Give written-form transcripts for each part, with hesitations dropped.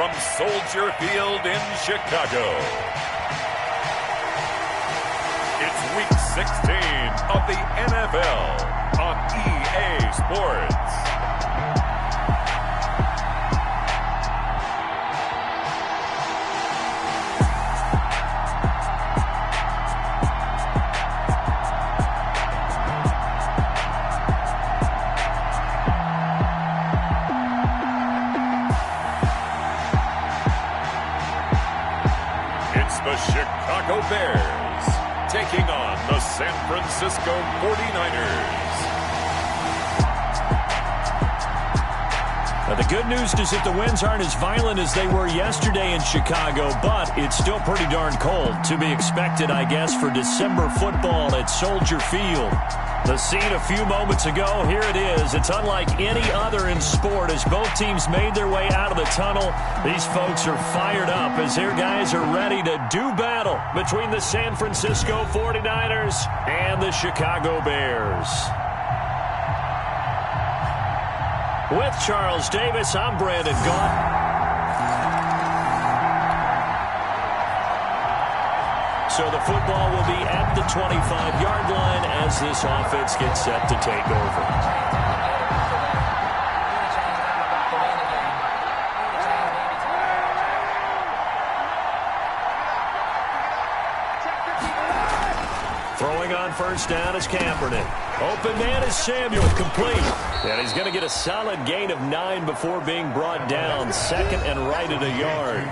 from Soldier Field in Chicago. It's Week 16 of the NFL on EA Sports. The Chicago Bears taking on the San Francisco 49ers. Now, the good news is that the winds aren't as violent as they were yesterday in Chicago, but it's still pretty darn cold. To be expected, I guess, for December football at Soldier Field. The scene a few moments ago, here it is. It's unlike any other in sport as both teams made their way out of the tunnel. These folks are fired up as their guys are ready to do battle between the San Francisco 49ers and the Chicago Bears. With Charles Davis, I'm Brandon Gaunt. So the football will be at the 25-yard line as this offense gets set to take over. Throwing on first down is Kaepernick. Open man is Samuel, complete. And he's going to get a solid gain of 9 before being brought down. Second and right at a yard.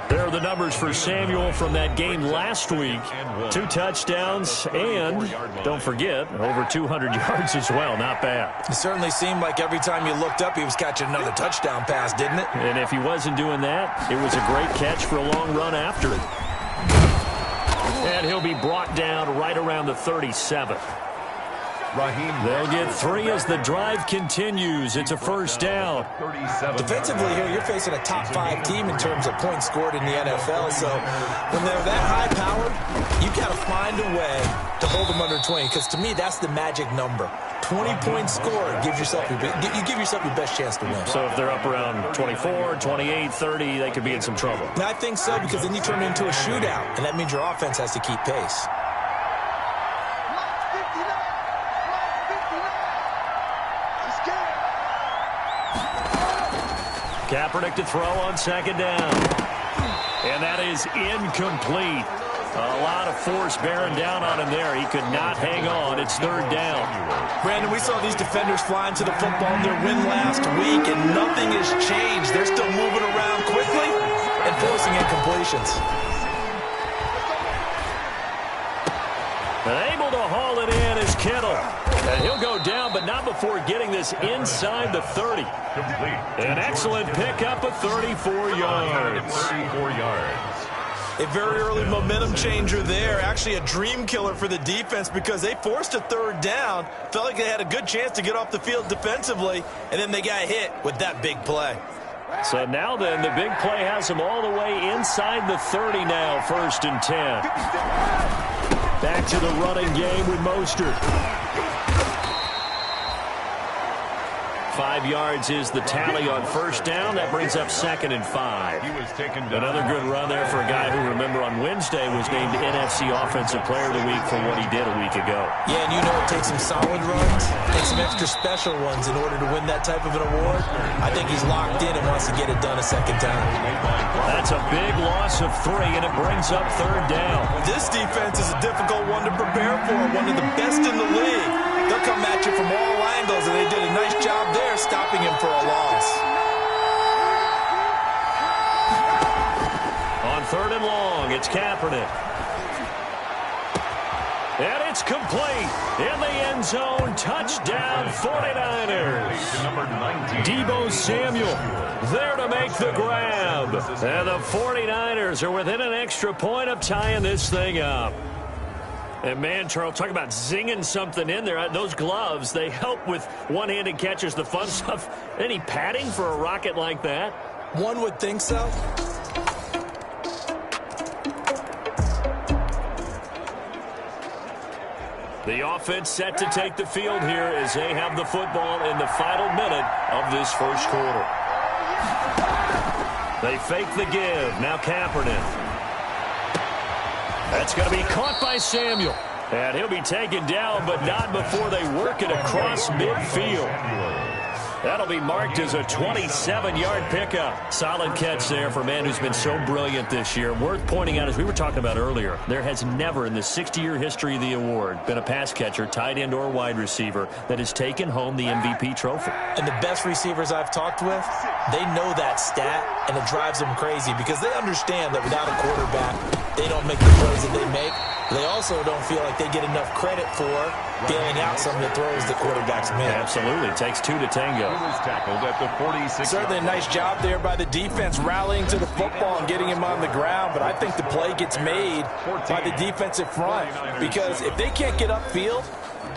There are the numbers for Samuel from that game last week. 2 touchdowns and, don't forget, over 200 yards as well. Not bad. It certainly seemed like every time you looked up, he was catching another touchdown pass, didn't it? And if he wasn't doing that, it was a great catch for a long run after it. And he'll be brought down right around the 37. They'll get 3 as the drive continues. It's a first down. Defensively here, you're facing a top 5 team in terms of points scored in the NFL. So when they're that high-powered, you've got to find a way to hold them under 20. Because to me, that's the magic number. 20 points scored gives yourself you give yourself your best chance to win. So if they're up around 24, 28, 30, they could be in some trouble. And I think so, because then you turn it into a shootout, and that means your offense has to keep pace. Kaepernick to throw on second down. And that is incomplete. A lot of force bearing down on him there. He could not hang on. It's third down. Brandon, we saw these defenders flying to the football in their win last week, and nothing has changed. They're still moving around quickly and forcing incompletions. And able to haul it in is Kittle. And he'll go down, but not before getting this inside the 30. An excellent pickup of 34 yards. A very early momentum changer there. Actually a dream killer for the defense because they forced a third down. Felt like they had a good chance to get off the field defensively, and then they got hit with that big play. So now then, the big play has them all the way inside the 30 now, 1st and 10. Back to the running game with Mostert. 5 yards is the tally on first down. That brings up 2nd and 5. Another good run there for a guy who, remember, on Wednesday was named NFC Offensive Player of the Week for what he did a week ago. Yeah, and you know it takes some solid runs and some extra special ones in order to win that type of an award. I think he's locked in and wants to get it done a second time. That's a big loss of 3, and it brings up third down. This defense is a difficult one to prepare for, one of the best in the league. They'll come at you from all angles, and they did a nice job there stopping him for a loss. On 3rd and long, it's Kaepernick. And it's complete in the end zone. Touchdown, 49ers. Deebo Samuel there to make the grab. And the 49ers are within an extra point of tying this thing up. And, man, Charles, talk about zinging something in there. Those gloves, they help with one-handed catches, the fun stuff. Any padding for a rocket like that? One would think so. The offense set to take the field here as they have the football in the final minute of this first quarter. They fake the give. Now Kaepernick. That's going to be caught by Samuel. And he'll be taken down, but not before they work it across midfield. That'll be marked as a 27-yard pickup. Solid catch there for a man who's been so brilliant this year. Worth pointing out, as we were talking about earlier, there has never in the 60-year history of the award been a pass catcher, tight end, or wide receiver that has taken home the MVP trophy. And the best receivers I've talked with, they know that stat, and it drives them crazy because they understand that without a quarterback, they don't make the plays that they make. They also don't feel like they get enough credit for bailing out some of the throws the quarterbacks make. Absolutely. It takes two to tango. He was tackled at the 46. Certainly a nice job there by the defense rallying to the football and getting him on the ground, but I think the play gets made by the defensive front because if they can't get upfield,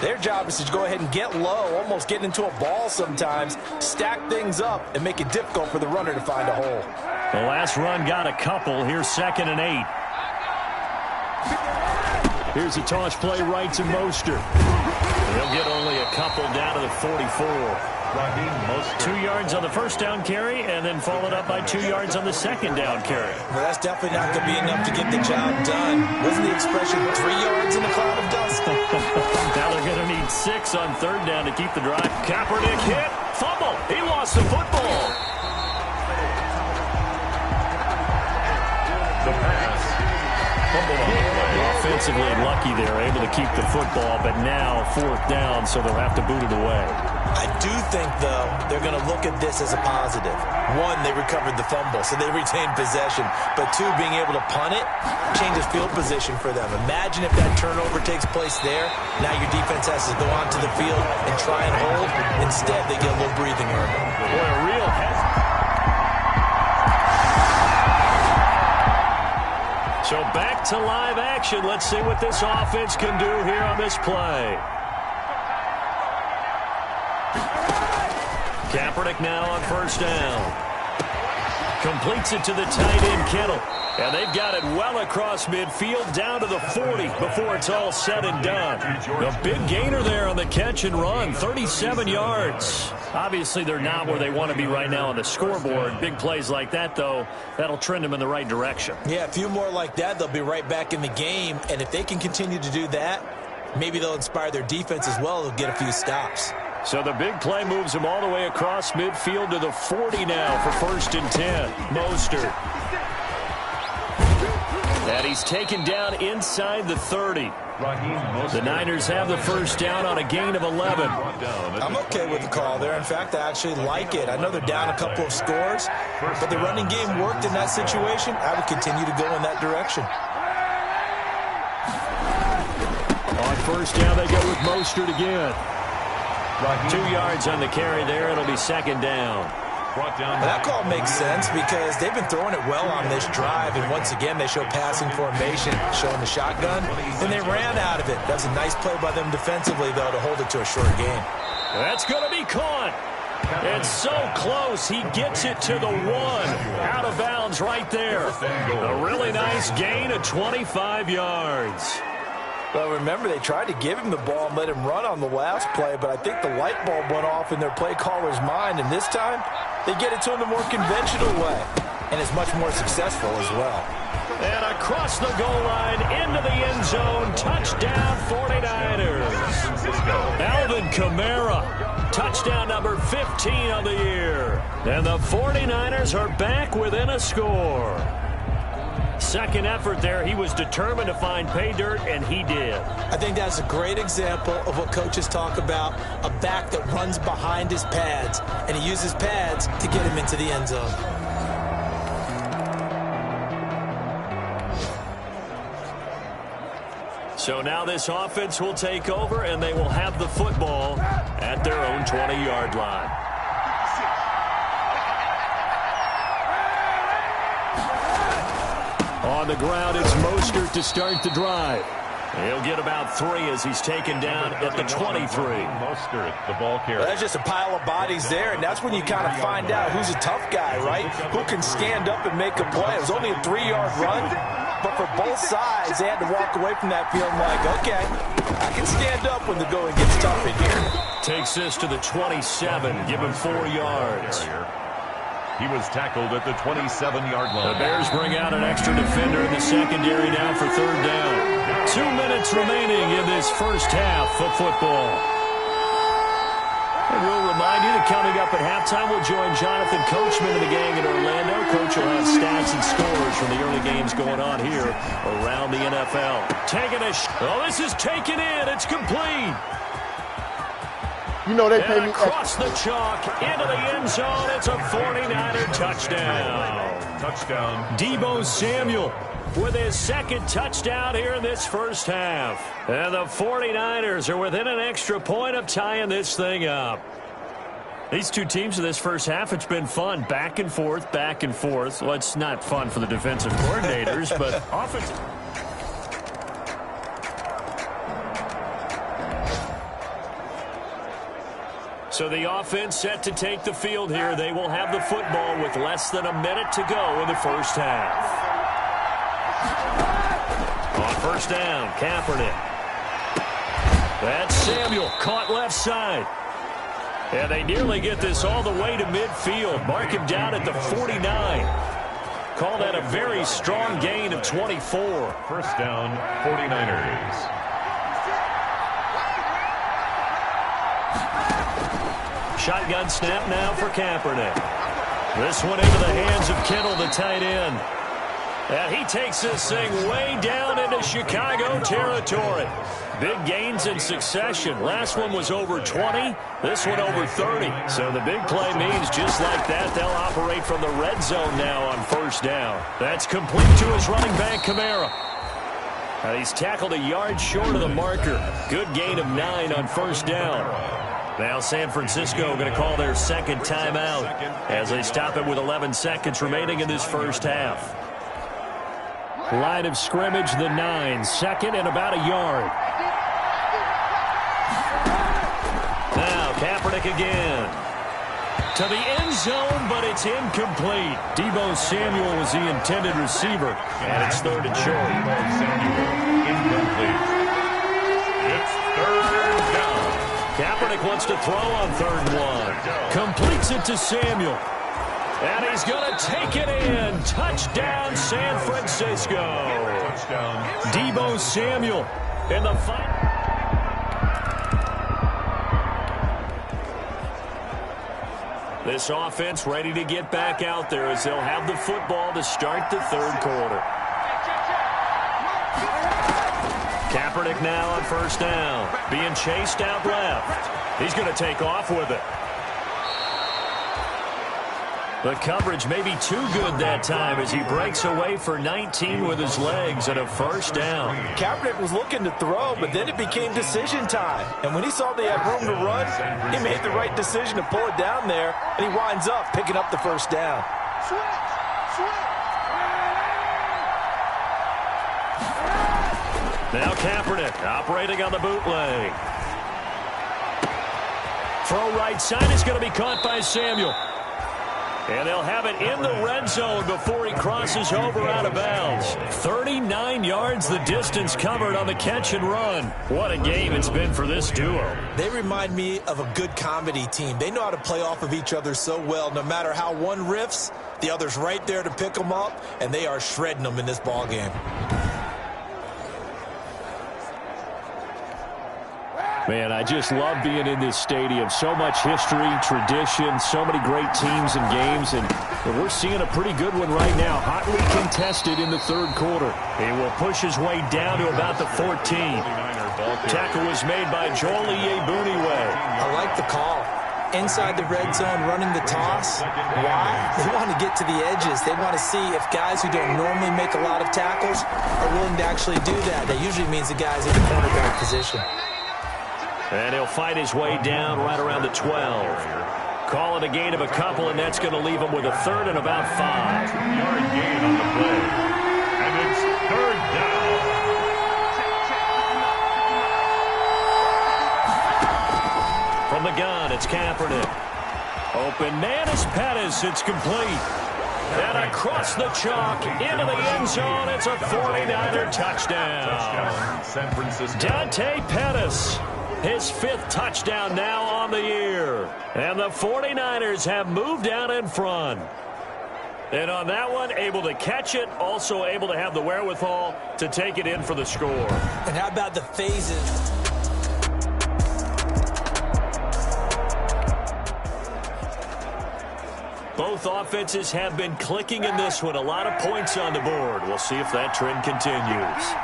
their job is to go ahead and get low, almost get into a ball sometimes, stack things up, and make it difficult for the runner to find a hole. The last run got a couple. Here's 2nd and 8. Here's a toss play right to Mostert. He'll get only a couple down to the 44. 2 yards on the first down carry, and then followed up by 2 yards on the second down carry. Well, that's definitely not going to be enough to get the job done. Wasn't the expression 3 yards in a cloud of dust? Now they're going to need 6 on 3rd down to keep the drive. Kaepernick hit. Fumble. He lost the football. The pass. Fumble on the play. Offensively lucky they're able to keep the football, but now 4th down, so they'll have to boot it away. I do think, though, they're going to look at this as a positive. 1, they recovered the fumble, so they retained possession. But 2, being able to punt it changes field position for them. Imagine if that turnover takes place there. Now your defense has to go onto the field and try and hold. Instead, they get a little breathing room. Boy, a real head. So back to live action. Let's see what this offense can do here on this play. Kaepernick now on 1st down. Completes it to the tight end, Kittle. And they've got it well across midfield down to the 40 before it's all said and done. A big gainer there on the catch and run, 37 yards. Obviously, they're not where they want to be right now on the scoreboard. Big plays like that, though, that'll trend them in the right direction. Yeah, a few more like that, they'll be right back in the game. And if they can continue to do that, maybe they'll inspire their defense as well. They'll get a few stops. So the big play moves them all the way across midfield to the 40 now for 1st and 10. Mostert. And he's taken down inside the 30. The Niners have the 1st down on a gain of 11. I'm okay with the call there. In fact, I actually like it. I know they're down a couple of scores, but the running game worked in that situation. I would continue to go in that direction. On 1st down, they go with Mostert again. 2 yards on the carry there. It'll be 2nd down. That call makes sense because they've been throwing it well on this drive, and once again they show passing formation, showing the shotgun, and they ran out of it. That's a nice play by them defensively, though, to hold it to a short game. That's going to be caught. It's so close. He gets it to the 1. Out of bounds right there. A really nice gain of 25 yards. Well, remember, they tried to give him the ball and let him run on the last play, but I think the light bulb went off in their play caller's mind, and this time they get it to him the more conventional way, and it's much more successful as well. And across the goal line, into the end zone, touchdown 49ers. Alvin Kamara, touchdown number 15 of the year. And the 49ers are back within a score. Second effort there, he was determined to find pay dirt, and he did. I think that's a great example of what coaches talk about, a back that runs behind his pads, and he uses pads to get him into the end zone. So now this offense will take over, and they will have the football at their own 20-yard line. On the ground, it's Mostert to start the drive. He'll get about 3 as he's taken down at the 23. Mostert, the ball carrier. Well, that's just a pile of bodies there, and that's when you kind of find out who's a tough guy, right? Who can stand up and make a play. It was only a 3-yard run, but for both sides, they had to walk away from that feeling like, okay, I can stand up when the going gets tough in here. Takes this to the 27, give him 4 yards. He was tackled at the 27-yard line. The Bears bring out an extra defender in the secondary now for third down. 2 minutes remaining in this first half of football. And we'll remind you that coming up at halftime, we'll join Jonathan Coachman and the gang in Orlando. Coach will have stats and scores from the early games going on here around the NFL. Taking a oh, this is taken in. It's complete. You know they pay me across the chalk into the end zone. It's a 49er touchdown. Touchdown. Deebo Samuel with his second touchdown here in this first half. And the 49ers are within an extra point of tying this thing up. These two teams in this first half, it's been fun. Back and forth, back and forth. Well, it's not fun for the defensive coordinators, but offensive. So the offense set to take the field here. They will have the football with less than a minute to go in the first half. On first down, Kaepernick. That's Samuel, caught left side. And they nearly get this all the way to midfield. Mark him down at the 49. Call that a very strong gain of 24. First down, 49ers. Shotgun snap now for Kaepernick. This one into the hands of Kittle, the tight end. And he takes this thing way down into Chicago territory. Big gains in succession. Last one was over 20. This one over 30. So the big play means just like that, they'll operate from the red zone now on first down. That's complete to his running back, Kamara. And he's tackled a yard short of the marker. Good gain of 9 on first down. Now San Francisco going to call their second timeout as they stop it with 11 seconds remaining in this first half. Line of scrimmage, the 9. Second and about a yard. Now Kaepernick again. To the end zone, but it's incomplete. Deebo Samuel was the intended receiver. And it's third and short. Deebo Samuel, incomplete. It's third down. Kaepernick wants to throw on third and 1. Completes it to Samuel. And he's going to take it in. Touchdown, San Francisco. Touchdown. Deebo Samuel in the final. This offense ready to get back out there as they'll have the football to start the third quarter. Kaepernick now on first down. Being chased out left. He's going to take off with it. The coverage may be too good that time as he breaks away for 19 with his legs and a first down. Kaepernick was looking to throw, but then it became decision time. And when he saw they had room to run, he made the right decision to pull it down there, and he winds up picking up the first down. Now Kaepernick operating on the bootleg. Throw right side is going to be caught by Samuel. And they'll have it in the red zone before he crosses over out of bounds. 39 yards the distance covered on the catch and run. What a game it's been for this duo. They remind me of a good comedy team. They know how to play off of each other so well. No matter how one riffs, the other's right there to pick them up, and they are shredding them in this ball game. Man, I just love being in this stadium. So much history, tradition, so many great teams and games, and we're seeing a pretty good one right now. Hotly contested in the third quarter. He will push his way down to about the 14. Tackle was made by Joel Iyiegbuniwe. I like the call. Inside the red zone, running the toss. Why? They want to get to the edges. They want to see if guys who don't normally make a lot of tackles are willing to actually do that. That usually means the guy's in the cornerback position. And he'll fight his way down right around the 12. Call it a gain of a couple, and that's going to leave him with a third and about 5. 2-yard gain on the play. And it's third down. From the gun, it's Kaepernick. Open man is Pettis. It's complete. And across the chalk, into the end zone, it's a 49er touchdown. San Francisco. Dante Pettis. His 5th touchdown now on the year. And the 49ers have moved out in front. And on that one, able to catch it, also able to have the wherewithal to take it in for the score. And how about the phases? Both offenses have been clicking in this one. A lot of points on the board. We'll see if that trend continues.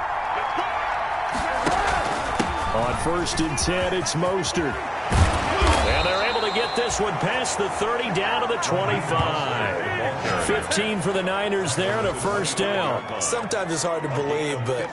On 1st and 10, it's Mostert. And they're able to get this one past the 30 down to the 25. 15 for the Niners there and a first down. Sometimes it's hard to believe, but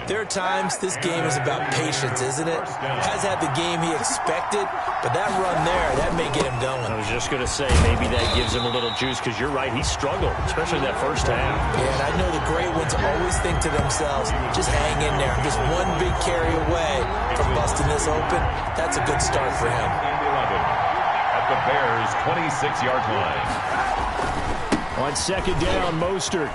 there are times this game is about patience, isn't it? Has had the game he expected, but that run there, that may get him going. I was just going to say, maybe that gives him a little juice, because you're right, he struggled, especially that first half. Yeah, and I know the great ones always think to themselves, just hang in there. I'm just one big carry away from busting this open. That's a good start for him. At the Bears' 26-yard line. On 2nd down, Mostert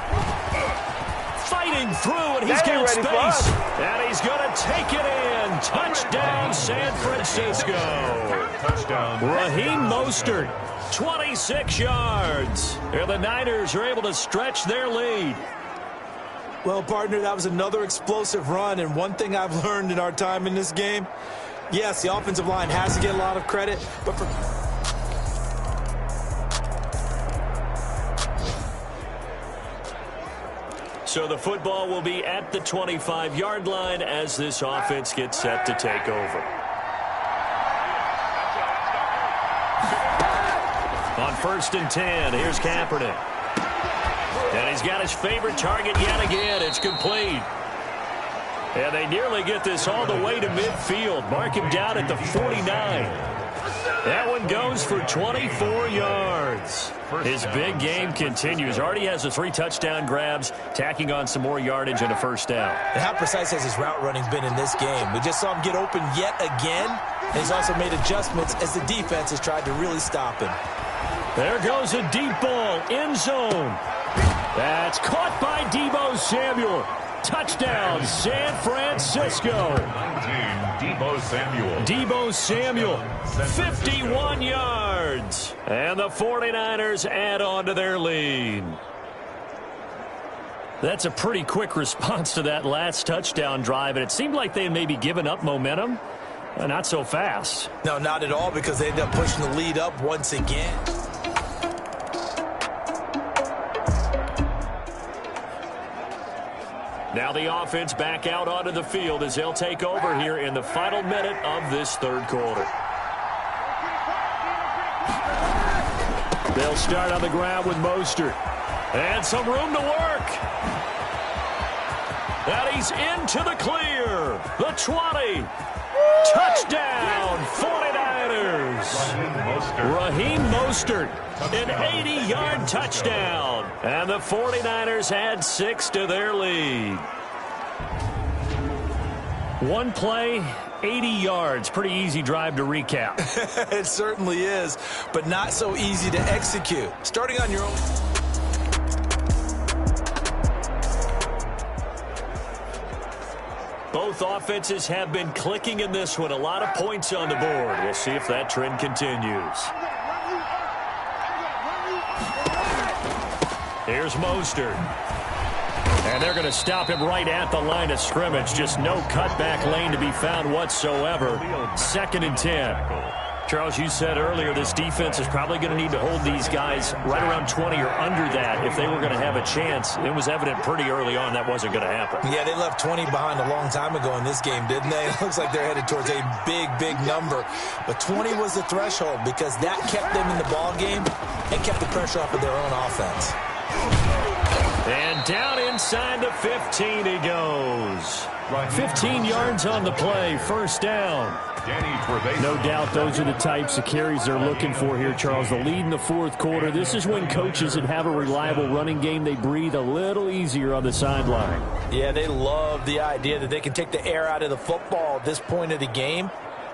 fighting through, and he's got space. And he's going to take it in. Touchdown, San Francisco. Touchdown. Raheem Mostert, 26 yards. And the Niners are able to stretch their lead. Well, partner, that was another explosive run, and one thing I've learned in our time in this game, yes, the offensive line has to get a lot of credit, but for... So the football will be at the 25-yard line as this offense gets set to take over. On 1st and 10, here's Kaepernick. And he's got his favorite target yet again. It's complete. And they nearly get this all the way to midfield. Mark him down at the 49. That one goes for 24 yards. His big game continues. Already has the 3 touchdown grabs, tacking on some more yardage and a first down. And how precise has his route running been in this game? We just saw him get open yet again. And he's also made adjustments as the defense has tried to really stop him. There goes a deep ball, end zone. That's caught by Deebo Samuel. Touchdown, San Francisco. 19, Deebo Samuel. Deebo Samuel, 51 yards. And the 49ers add on to their lead. That's a pretty quick response to that last touchdown drive, and it seemed like they had maybe given up momentum. Not so fast. No, not at all, because they ended up pushing the lead up once again. Now the offense back out onto the field as they'll take over here in the final minute of this third quarter. They'll start on the ground with Mostert. And some room to work. And he's into the clear. The 20. Touchdown, 49ers. Raheem Mostert, an 80-yard touchdown. And the 49ers add 6 to their lead. One play, 80 yards. Pretty easy drive to recap. It certainly is, but not so easy to execute. Starting on your own. Both offenses have been clicking in this one. A lot of points on the board. We'll see if that trend continues. Here's Mostert. And they're going to stop him right at the line of scrimmage. Just no cutback lane to be found whatsoever. 2nd and 10. Charles, you said earlier this defense is probably going to need to hold these guys right around 20 or under that if they were going to have a chance. It was evident pretty early on that wasn't going to happen. Yeah, they left 20 behind a long time ago in this game, didn't they? It looks like they're headed towards a big, big number. But 20 was the threshold because that kept them in the ball game and kept the pressure off of their own offense. And down inside the 15 he goes. 15 yards on the play, first down. No doubt those are the types of carries they're looking for here, Charles. The lead in the fourth quarter. This is when coaches that have a reliable running game, they breathe a little easier on the sideline. Yeah, they love the idea that they can take the air out of the football at this point of the game.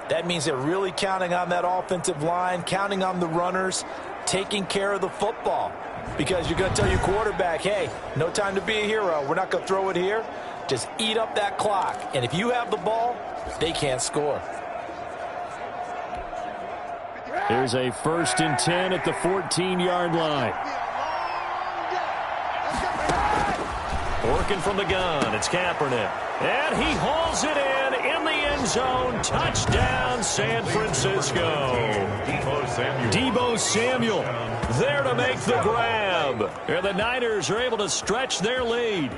That means they're really counting on that offensive line, counting on the runners, taking care of the football. Because you're going to tell your quarterback, hey, no time to be a hero. We're not going to throw it here. Just eat up that clock. And if you have the ball, they can't score. Here's a 1st and 10 at the 14-yard line. Working from the gun, it's Kaepernick. And he hauls it in the end zone. Touchdown, San Francisco. Deebo Samuel there to make the grab. And the Niners are able to stretch their lead.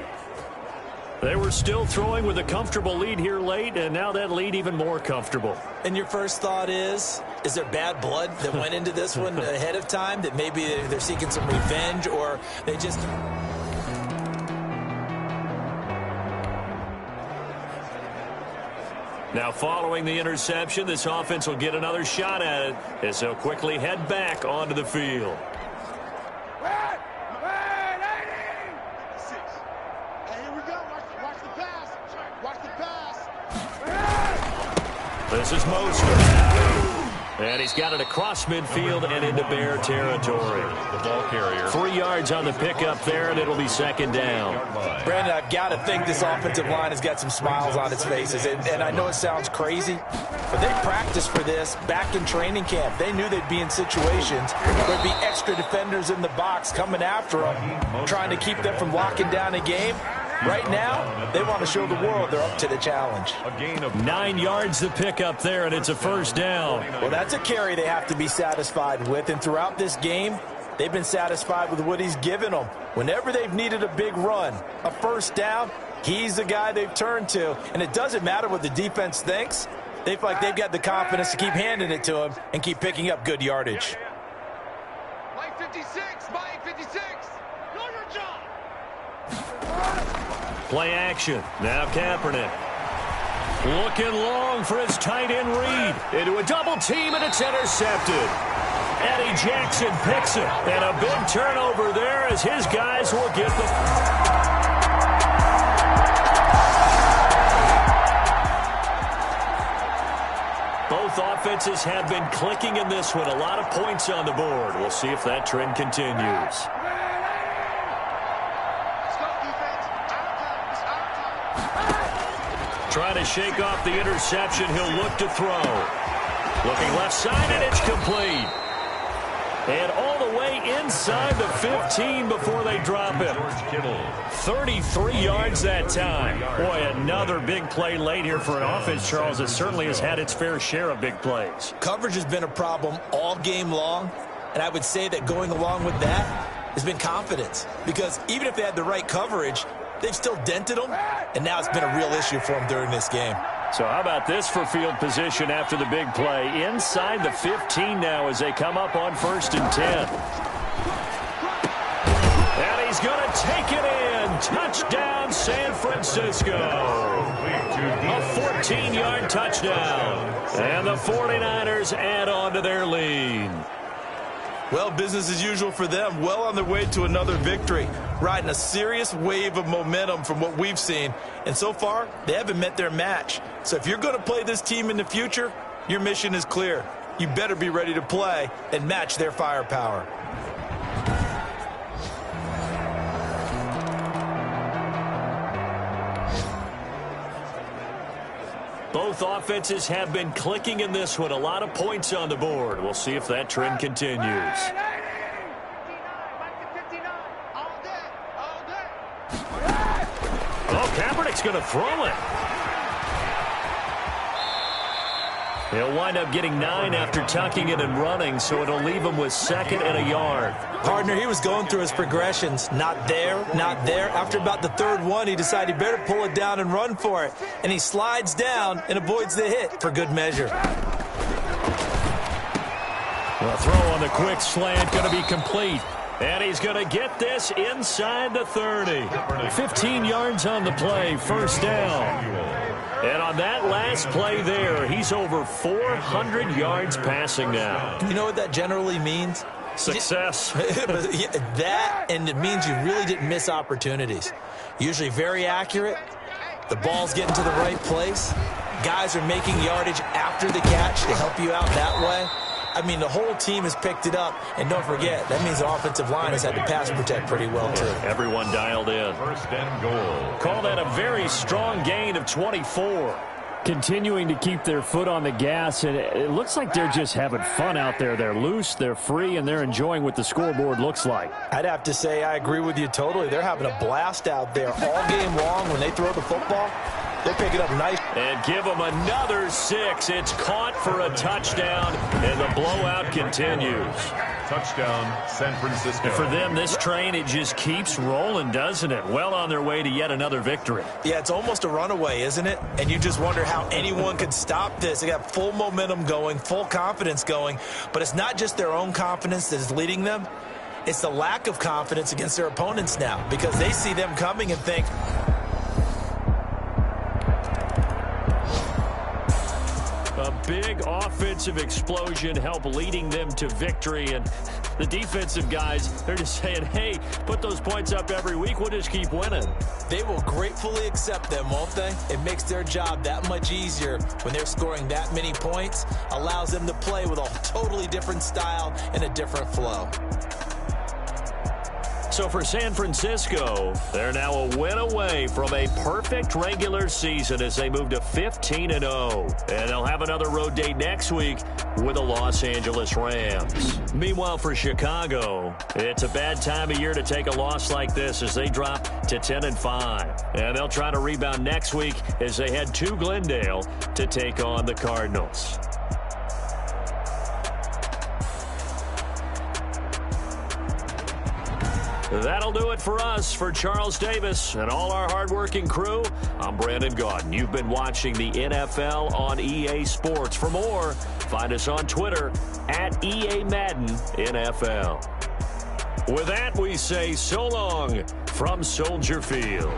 They were still throwing with a comfortable lead here late, and now that lead even more comfortable. And your first thought is there bad blood that went into this one ahead of time, that maybe they're seeking some revenge, or they just... Now, following the interception, this offense will get another shot at it as they'll quickly head back onto the field. This is Mostert. And he's got it across midfield and into Bear territory. The ball carrier. 3 yards on the pickup there, and it'll be second down. Brandon, I've got to think this offensive line has got some smiles on its faces. And I know it sounds crazy, but they practiced for this back in training camp. They knew they'd be in situations where there'd be extra defenders in the box coming after them, trying to keep them from locking down a game. Right now, they want to show the world they're up to the challenge. A gain of 9 yards to pick up there, and it's a first down. Well, that's a carry they have to be satisfied with, and throughout this game, they've been satisfied with what he's given them. Whenever they've needed a big run, a first down, he's the guy they've turned to. And it doesn't matter what the defense thinks. They feel like they've got the confidence to keep handing it to him and keep picking up good yardage. Mike 56, Mike 56. Know your job. Play action. Now Kaepernick. Looking long for his tight end read. Into a double team, and it's intercepted. Eddie Jackson picks it. And a big turnover there as his guys will get the... Both offenses have been clicking in this one. A lot of points on the board. We'll see if that trend continues. Trying to shake off the interception. He'll look to throw. Looking left side, and it's complete. And all the way inside the 15 before they drop him. 33 yards that time. Boy, another big play late here for an offense, Charles, that certainly has had its fair share of big plays. Coverage has been a problem all game long, and I would say that going along with that has been confidence. Because even if they had the right coverage, they've still dented them, and now it's been a real issue for them during this game. So how about this for field position after the big play? Inside the 15 now as they come up on 1st and 10. And he's going to take it in. Touchdown, San Francisco. A 14-yard touchdown. And the 49ers add on to their lead. Well, business as usual for them. Well on their way to another victory. Riding a serious wave of momentum from what we've seen. And so far, they haven't met their match. So if you're going to play this team in the future, your mission is clear. You better be ready to play and match their firepower. Both offenses have been clicking in this one. A lot of points on the board. We'll see if that trend continues. Oh, Kaepernick's going to throw it. He'll wind up getting 9 after tucking it and running, so it'll leave him with 2nd and a yard. Partner, he was going through his progressions. Not there, not there. After about the 3rd one, he decided he better pull it down and run for it. And he slides down and avoids the hit for good measure. The throw on the quick slant going to be complete. And he's going to get this inside the 30. 15 yards on the play, 1st down. And on that last play there, he's over 400 yards passing now. You know what that generally means? Success. That, and it means you really didn't miss opportunities. Usually very accurate. The ball's getting to the right place. Guys are making yardage after the catch to help you out that way. I mean, the whole team has picked it up. And don't forget, that means the offensive line has had to pass protect pretty well, too. Everyone dialed in. 1st and goal. Call that a very strong gain of 24. Continuing to keep their foot on the gas, and it looks like they're just having fun out there. They're loose, they're free, and they're enjoying what the scoreboard looks like. I'd have to say I agree with you totally. They're having a blast out there all game long. When they throw the football, they pick it up nice. And give them another 6. It's caught for a touchdown, and the blowout continues. Touchdown, San Francisco. And for them, this train, it just keeps rolling, doesn't it? Well on their way to yet another victory. Yeah, it's almost a runaway, isn't it? And you just wonder how anyone could stop this. They got full momentum going, full confidence going. But it's not just their own confidence that is leading them. It's the lack of confidence against their opponents now, because they see them coming and think, a big offensive explosion helped leading them to victory, and the defensive guys, they're just saying, hey, put those points up every week, we'll just keep winning. they will gratefully accept them, won't they? It makes their job that much easier when they're scoring that many points, allows them to play with a totally different style and a different flow. So for San Francisco, they're now a win away from a perfect regular season as they move to 15-0. And they'll have another road date next week with the Los Angeles Rams. Meanwhile, for Chicago, it's a bad time of year to take a loss like this as they drop to 10-5. And they'll try to rebound next week as they head to Glendale to take on the Cardinals. That'll do it for us. For Charles Davis and all our hardworking crew, I'm Brandon Gaudin. You've been watching the NFL on EA Sports. For more, find us on Twitter at EA Madden NFL. With that, we say so long from Soldier Field.